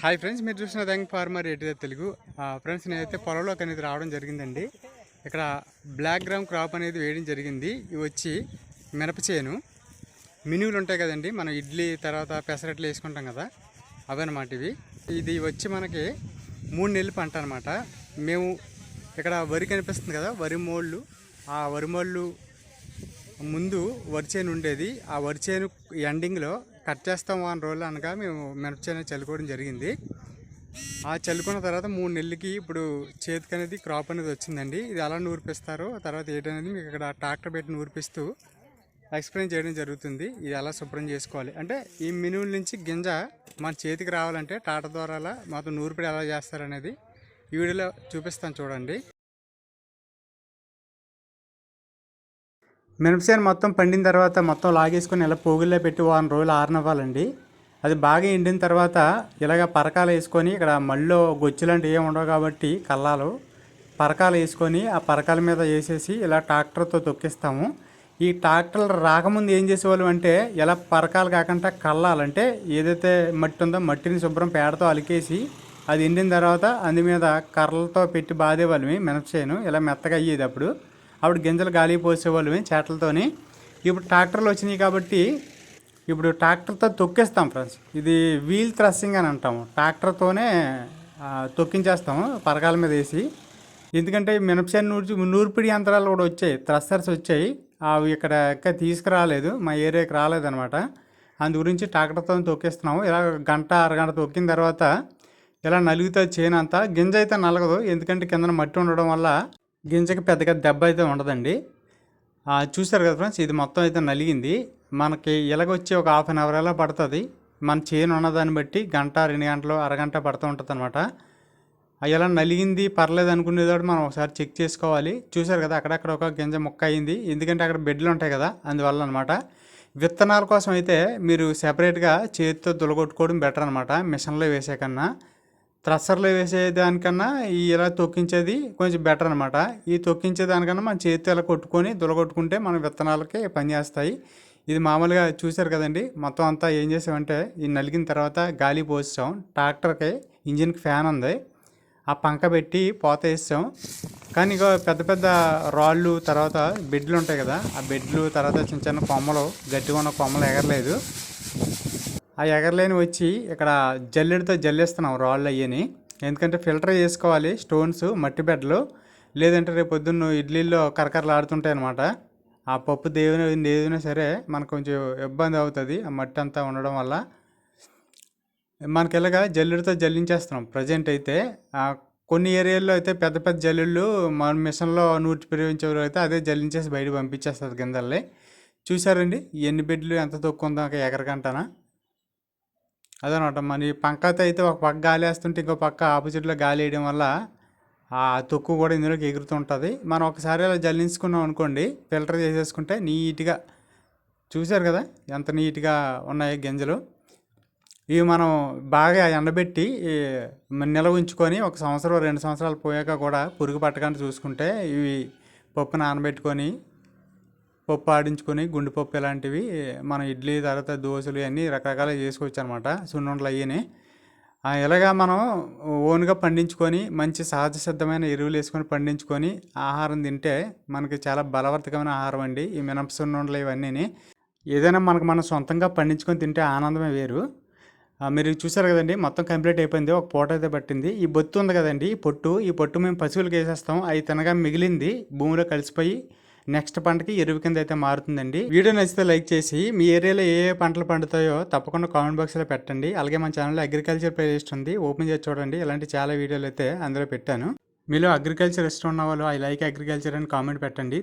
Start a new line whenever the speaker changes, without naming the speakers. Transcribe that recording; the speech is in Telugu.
హాయ్ ఫ్రెండ్స్, మీరు చూసిన young farmer eighty Telugu. Friends, నేనైతే పొలంలోకి అనేది రావడం జరిగిందండి. ఇక్కడ బ్లాక్ గ్రామ్ క్రాప్ అనేది వేయడం జరిగింది. ఇవి వచ్చి మినప చేను మినువులు ఉంటాయి కదండి, మనం ఇడ్లీ తర్వాత పెసరట్లు వేసుకుంటాం కదా, అవన్నమాట ఇవి. ఇది వచ్చి మనకి 3 నెలల పంట అనమాట. మేము ఇక్కడ వరి కనిపిస్తుంది కదా, వరి మోళ్ళు. ఆ వరి మోళ్ళు ముందు వరి చేను ఉండేది. ఆ వరి చేను ఎండింగ్లో కట్ చేస్తాం 1 రోజులు అనగా మేము మినప చేను చల్లుకోవడం జరిగింది. ఆ చల్లుకున్న తర్వాత 3 నెలలకి ఇప్పుడు చేతికి అనేది క్రాప్ అనేది వచ్చిందండి. ఇది ఎలా నూర్పిస్తారో తర్వాత ఏంటనేది మీకు ఇక్కడ ట్రాక్టర్ పెట్టి నూర్పిస్తూ ఎక్స్ప్లెయిన్ చేయడం జరుగుతుంది. ఇది ఎలా శుభ్రం చేసుకోవాలి అంటే, ఈ మినువుల నుంచి గింజ మన చేతికి రావాలంటే ట్రాక్టర్ ద్వారా మొత్తం నూర్పిడి ఎలా చేస్తారనేది ఈ వీడియోలో చూపిస్తాను, చూడండి. మినపసేను మొత్తం పండిన తర్వాత మొత్తం లాగేసుకొని ఇలా పోగుల్లో పెట్టి 1 రోజులు ఆరనివ్వాలండి. అది బాగా ఎండిన తర్వాత ఇలాగ పరకాలు వేసుకొని, ఇక్కడ మళ్ళీ గొచ్చులాంటివి ఏమి ఉండవు కాబట్టి కల్లాలు పరకాలు వేసుకొని ఆ పరకాల మీద వేసేసి ఇలా ట్రాక్టర్తో తొక్కిస్తాము. ఈ ట్రాక్టర్ రాకముందు ఏం చేసేవాళ్ళం అంటే, ఇలా పరకాలు కాకుండా కల్లాలంటే ఏదైతే మట్టి ఉందో మట్టిని శుభ్రం పేడతో అలికేసి అది ఎండిన తర్వాత అందు మీద కర్రలతో పెట్టి బాధేవాళ్ళమి. మినపసేను ఇలా మెత్తగా అయ్యేది. అప్పుడు గింజలు గాలి పోసేవాళ్ళమే చేటలతోని. ఇప్పుడు ట్రాక్టర్లు వచ్చినాయి కాబట్టి ఇప్పుడు ట్రాక్టర్తో తొక్కేస్తాం ఫ్రెండ్స్. ఇది వీల్ థ్రెస్సింగ్ అని అంటాము. ట్రాక్టర్తోనే తొక్కించేస్తాము పరకాల మీద వేసి. ఎందుకంటే మినపసేను నూర్పిడి యంత్రాలు కూడా వచ్చాయి, థ్రెషర్స్ వచ్చాయి. అవి ఇక్కడ తీసుకురాలేదు, మా ఏరియాకి రాలేదనమాట. అందు గురించి ట్రాక్టర్తో తొక్కేస్తున్నాము. ఇలా గంట అరగంట తొక్కిన తర్వాత ఇలా నలుగుతుంది చేను అంతా. గింజ అయితే నలగదు, ఎందుకంటే కింద మట్టి ఉండడం వల్ల గింజకి పెద్దగా దెబ్బ అయితే ఉండదండి. చూసారు కదా ఫ్రెండ్స్, ఇది మొత్తం అయితే నలిగింది. మనకి ఇలాగొచ్చి ఒక 1/2 అవర్ అలా పడుతుంది. మన చేను ఉన్నదాన్ని బట్టి గంట 2 గంటలు అరగంట పడుతూ ఉంటుంది అనమాట. ఇలా నలిగింది పర్లేదు అనుకునేదాడు మనం ఒకసారి చెక్ చేసుకోవాలి. చూసారు కదా, అక్కడక్కడ ఒక గింజ ముక్క అయింది, ఎందుకంటే అక్కడ బెడ్లు ఉంటాయి కదా, అందువల్ల అనమాట. విత్తనాల కోసం అయితే మీరు సెపరేట్గా చేతితో దులగొట్టుకోవడం బెటర్ అనమాట, మిషన్లో వేసే కన్నా. థ్రెషర్లో వేసేదానికన్నా ఇలా తొక్కించేది కొంచెం బెటర్ అనమాట. ఈ తొక్కించేదానికన్నా మన చేతితో ఇలా కొట్టుకొని దులగొట్టుకుంటే మన విత్తనాలకి పనిచేస్తాయి. ఇది మామూలుగా చూసారు కదండి. మొత్తం అంతా ఏం చేసామంటే, ఈ నలిగిన తర్వాత గాలి పోసాం. ట్రాక్టర్కి ఇంజిన్కి ఫ్యాన్ ఉంది, ఆ పంక పెట్టి పోత వేసాం. కానీ ఇక పెద్ద పెద్ద రాళ్ళు తర్వాత బెడ్లు ఉంటాయి కదా, ఆ బెడ్లు తర్వాత చిన్న చిన్న కొమ్మలు, గట్టిగా ఉన్న కొమ్మలు ఎగరలేదు. ఆ ఎగరలేని వచ్చి ఇక్కడ జల్లెడితో జల్లేస్తున్నాం రాళ్ళు అయ్యని. ఎందుకంటే ఫిల్టర్ చేసుకోవాలి స్టోన్స్, మట్టి బెడ్లు. లేదంటే రేపు పొద్దున్న ఇడ్లీల్లో కరకరలు ఆడుతుంటాయి అనమాట. ఆ పప్పు ఏదైనా సరే మనకు కొంచెం ఇబ్బంది అవుతుంది ఆ మట్టి అంతా ఉండడం వల్ల. మనకి ఇలాగా జల్లెడితో జల్లించేస్తున్నాం ప్రజెంట్ అయితే. కొన్ని ఏరియాల్లో అయితే పెద్ద పెద్ద జల్లుళ్ళు మన మిషన్లో నూర్చి ప్రయోగించేవారు అయితే అదే జల్లించేసి బయట పంపించేస్తుంది కిందల్ని. చూసారండి ఎన్ని బెడ్లు ఎంత తొక్కుందో ఎగరకంటానా. అదనమాట. మన పంకతో అయితే ఒక పక్క గాలి వేస్తుంటే ఇంకో పక్క ఆపోజిట్లో గాలి వేయడం వల్ల ఆ తొక్కు కూడా ఇందులోకి ఎగురుతూ ఉంటుంది. మనం ఒకసారి అలా జల్లించుకున్నాం అనుకోండి, ఫిల్టర్ చేసేసుకుంటే నీట్గా. చూసారు కదా ఎంత నీట్గా ఉన్నాయి గింజలు. ఇవి మనం బాగా ఎండబెట్టి నిల్వ ఉంచుకొని 1 సంవత్సరం 2 సంవత్సరాలు పోయాక కూడా పురుగు పట్టకుండా చూసుకుంటే, ఇవి పప్పు నానబెట్టుకొని పప్పు ఆడించుకొని గుండెపప్పు ఇలాంటివి మనం ఇడ్లీ తర్వాత దోశలు అన్నీ రకరకాలుగా చేసుకోవచ్చు అనమాట. సున్నుండలు అయ్యని ఇలాగా మనం ఓన్గా పండించుకొని మంచి సహజ సిద్ధమైన ఎరువులు వేసుకొని పండించుకొని ఆహారం తింటే మనకి చాలా బలవర్తకమైన ఆహారం అండి ఈ మినప సున్నుండలు ఇవన్నీ. ఏదైనా మనం సొంతంగా పండించుకొని తింటే ఆనందమే వేరు. మీరు చూసారు కదండి, మొత్తం కంప్లీట్ అయిపోయింది. ఒక పూట అయితే పట్టింది. ఈ బొత్తు ఉంది కదండి, ఈ పొట్టు మేము పశువులకు వేసేస్తాం. అవి తినగా మిగిలింది భూమిలో కలిసిపోయి నెక్స్ట్ పంటకి ఎరువు కింద అయితే మారుతుందండి. వీడియో నచ్చితే లైక్ చేసి మీ ఏరియాలో ఏ పంటలు పండుతాయో తప్పకుండా కామెంట్ బాక్స్లో పెట్టండి. అలాగే మన ఛానల్లో అగ్రికల్చర్ ప్లేలిస్ట్ ఉంది, ఓపెన్ చేసి చూడండి. ఇలాంటి చాలా వీడియోలు అయితే అందులో పెట్టాను. మీలో అగ్రికల్చర్ ఇష్టం ఉన్న వాళ్ళు ఐ లైక్ అగ్రికల్చర్ అని కామెంట్ పెట్టండి.